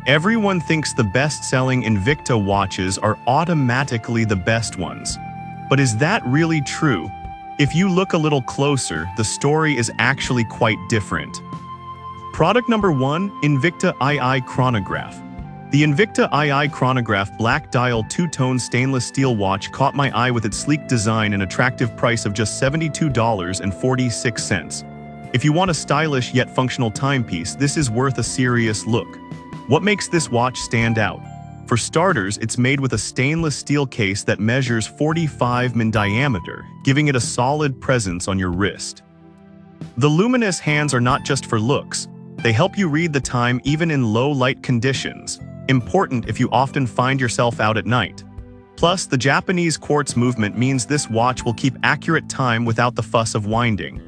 Everyone thinks the best-selling Invicta watches are automatically the best ones. But is that really true? If you look a little closer, the story is actually quite different. Product number 1, Invicta II Chronograph. The Invicta II Chronograph black dial two-tone stainless steel watch caught my eye with its sleek design and attractive price of just $72.46. If you want a stylish yet functional timepiece, this is worth a serious look. What makes this watch stand out? For starters, it's made with a stainless steel case that measures 45 mm in diameter, giving it a solid presence on your wrist. The luminous hands are not just for looks. They help you read the time even in low light conditions, important if you often find yourself out at night. Plus, the Japanese quartz movement means this watch will keep accurate time without the fuss of winding.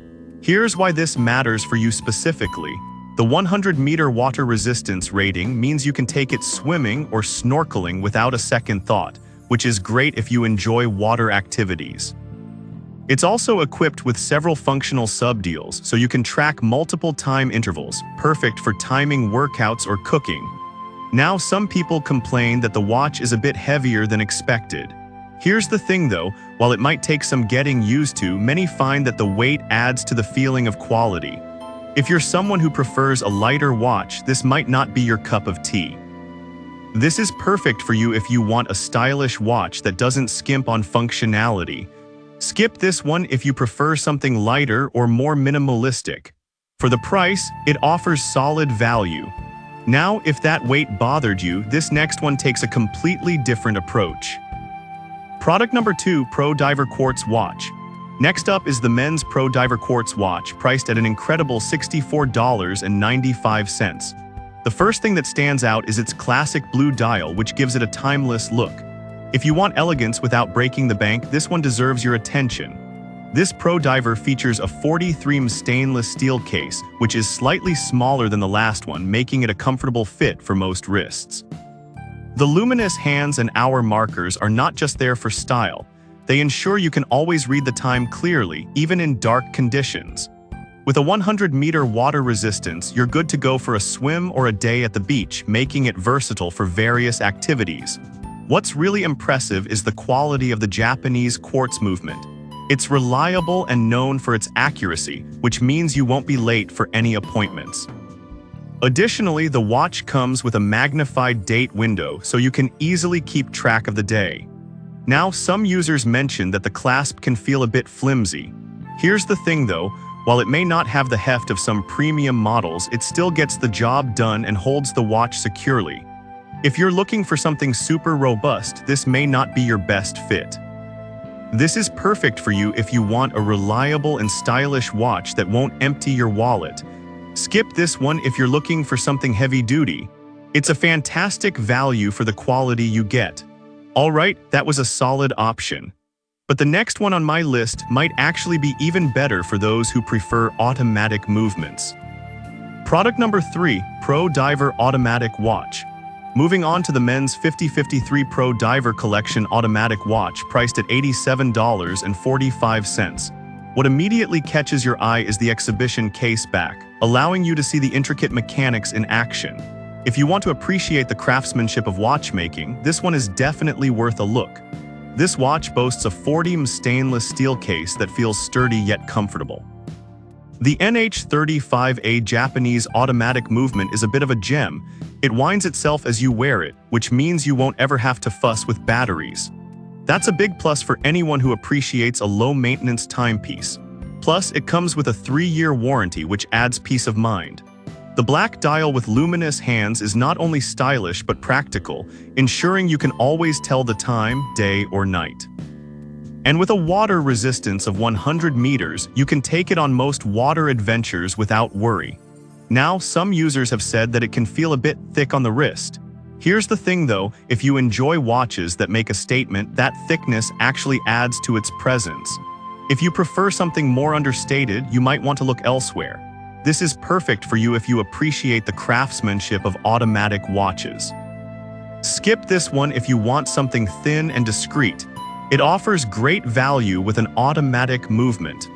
Here's why this matters for you specifically. The 100-meter water resistance rating means you can take it swimming or snorkeling without a second thought, which is great if you enjoy water activities. It's also equipped with several functional sub-dials, so you can track multiple time intervals, perfect for timing workouts or cooking. Now, some people complain that the watch is a bit heavier than expected. Here's the thing though, while it might take some getting used to, many find that the weight adds to the feeling of quality. If you're someone who prefers a lighter watch, this might not be your cup of tea. This is perfect for you if you want a stylish watch that doesn't skimp on functionality. Skip this one if you prefer something lighter or more minimalistic. For the price, it offers solid value. Now, if that weight bothered you, this next one takes a completely different approach. Product number 2, Pro Diver Quartz Watch. Next up is the men's Pro Diver Quartz watch, priced at an incredible $64.95. The first thing that stands out is its classic blue dial, which gives it a timeless look. If you want elegance without breaking the bank, this one deserves your attention. This Pro Diver features a 43 mm stainless steel case, which is slightly smaller than the last one, making it a comfortable fit for most wrists. The luminous hands and hour markers are not just there for style. They ensure you can always read the time clearly, even in dark conditions. With a 100-meter water resistance, you're good to go for a swim or a day at the beach, making it versatile for various activities. What's really impressive is the quality of the Japanese quartz movement. It's reliable and known for its accuracy, which means you won't be late for any appointments. Additionally, the watch comes with a magnified date window, so you can easily keep track of the day. Now, some users mention that the clasp can feel a bit flimsy. Here's the thing though, while it may not have the heft of some premium models, it still gets the job done and holds the watch securely. If you're looking for something super robust, this may not be your best fit. This is perfect for you if you want a reliable and stylish watch that won't empty your wallet. Skip this one if you're looking for something heavy-duty. It's a fantastic value for the quality you get. Alright, that was a solid option. But the next one on my list might actually be even better for those who prefer automatic movements. Product number 3, Pro Diver Automatic Watch. Moving on to the men's 5053 Pro Diver Collection automatic watch, priced at $87.45. What immediately catches your eye is the exhibition case back, allowing you to see the intricate mechanics in action. If you want to appreciate the craftsmanship of watchmaking, this one is definitely worth a look. This watch boasts a 40 mm stainless steel case that feels sturdy yet comfortable. The NH35A Japanese automatic movement is a bit of a gem. It winds itself as you wear it, which means you won't ever have to fuss with batteries. That's a big plus for anyone who appreciates a low-maintenance timepiece. Plus, it comes with a 3-year warranty, which adds peace of mind. The black dial with luminous hands is not only stylish but practical, ensuring you can always tell the time, day or night. And with a water resistance of 100 meters, you can take it on most water adventures without worry. Now, some users have said that it can feel a bit thick on the wrist. Here's the thing though, if you enjoy watches that make a statement, that thickness actually adds to its presence. If you prefer something more understated, you might want to look elsewhere. This is perfect for you if you appreciate the craftsmanship of automatic watches. Skip this one if you want something thin and discreet. It offers great value with an automatic movement.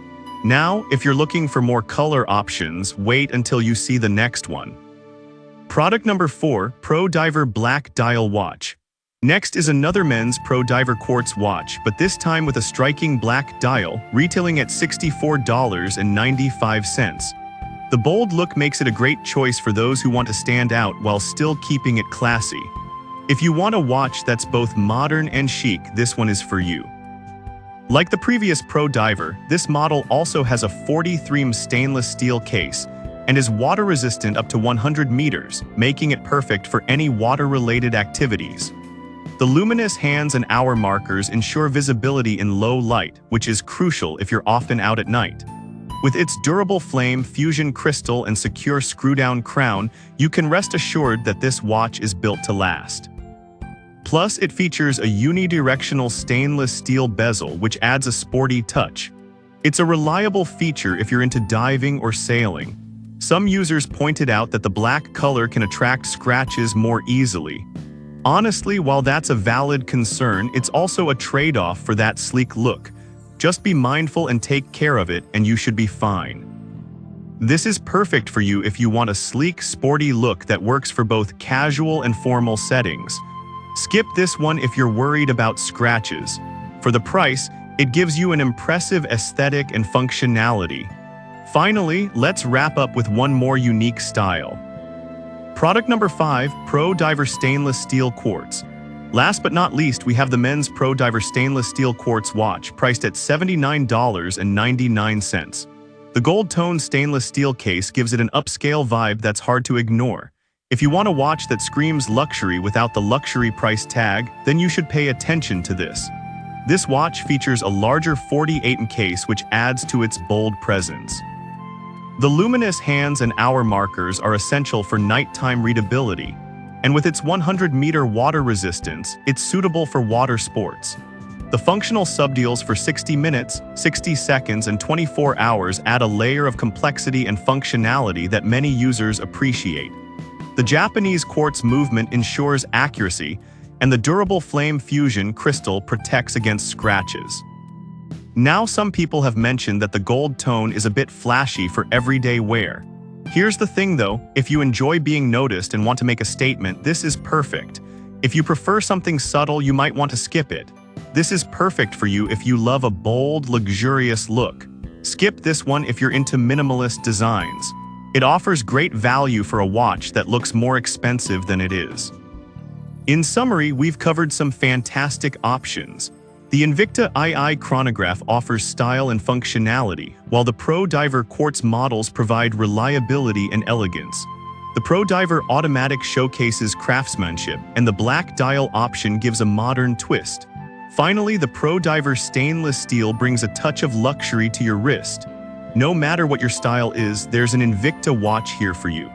Now, if you're looking for more color options, wait until you see the next one. Product number 4, Pro Diver Black Dial Watch. Next is another men's Pro Diver Quartz watch, but this time with a striking black dial, retailing at $64.95. The bold look makes it a great choice for those who want to stand out while still keeping it classy. If you want a watch that's both modern and chic, this one is for you. Like the previous Pro Diver, this model also has a 40-3 stainless steel case and is water-resistant up to 100 meters, making it perfect for any water-related activities. The luminous hands and hour markers ensure visibility in low light, which is crucial if you're often out at night. With its durable flame, fusion crystal, and secure screw-down crown, you can rest assured that this watch is built to last. Plus, it features a unidirectional stainless steel bezel, which adds a sporty touch. It's a reliable feature if you're into diving or sailing. Some users pointed out that the black color can attract scratches more easily. Honestly, while that's a valid concern, it's also a trade-off for that sleek look. Just be mindful and take care of it, and you should be fine. This is perfect for you if you want a sleek, sporty look that works for both casual and formal settings. Skip this one if you're worried about scratches. For the price, it gives you an impressive aesthetic and functionality. Finally, let's wrap up with one more unique style. Product number 5, Pro Diver Stainless Steel Quartz. Last but not least, we have the men's Pro Diver Stainless Steel Quartz watch, priced at $79.99. The gold-toned stainless steel case gives it an upscale vibe that's hard to ignore. If you want a watch that screams luxury without the luxury price tag, then you should pay attention to this. This watch features a larger 48-inch case, which adds to its bold presence. The luminous hands and hour markers are essential for nighttime readability, and with its 100-meter water resistance, it's suitable for water sports. The functional subdials for 60 minutes, 60 seconds, and 24 hours add a layer of complexity and functionality that many users appreciate. The Japanese quartz movement ensures accuracy, and the durable flame fusion crystal protects against scratches. Now, some people have mentioned that the gold tone is a bit flashy for everyday wear. Here's the thing though, if you enjoy being noticed and want to make a statement, this is perfect. If you prefer something subtle, you might want to skip it. This is perfect for you if you love a bold, luxurious look. Skip this one if you're into minimalist designs. It offers great value for a watch that looks more expensive than it is. In summary, we've covered some fantastic options. The Invicta II chronograph offers style and functionality, while the Pro Diver Quartz models provide reliability and elegance. The Pro Diver Automatic showcases craftsmanship, and the black dial option gives a modern twist. Finally, the Pro Diver Stainless Steel brings a touch of luxury to your wrist. No matter what your style is, there's an Invicta watch here for you.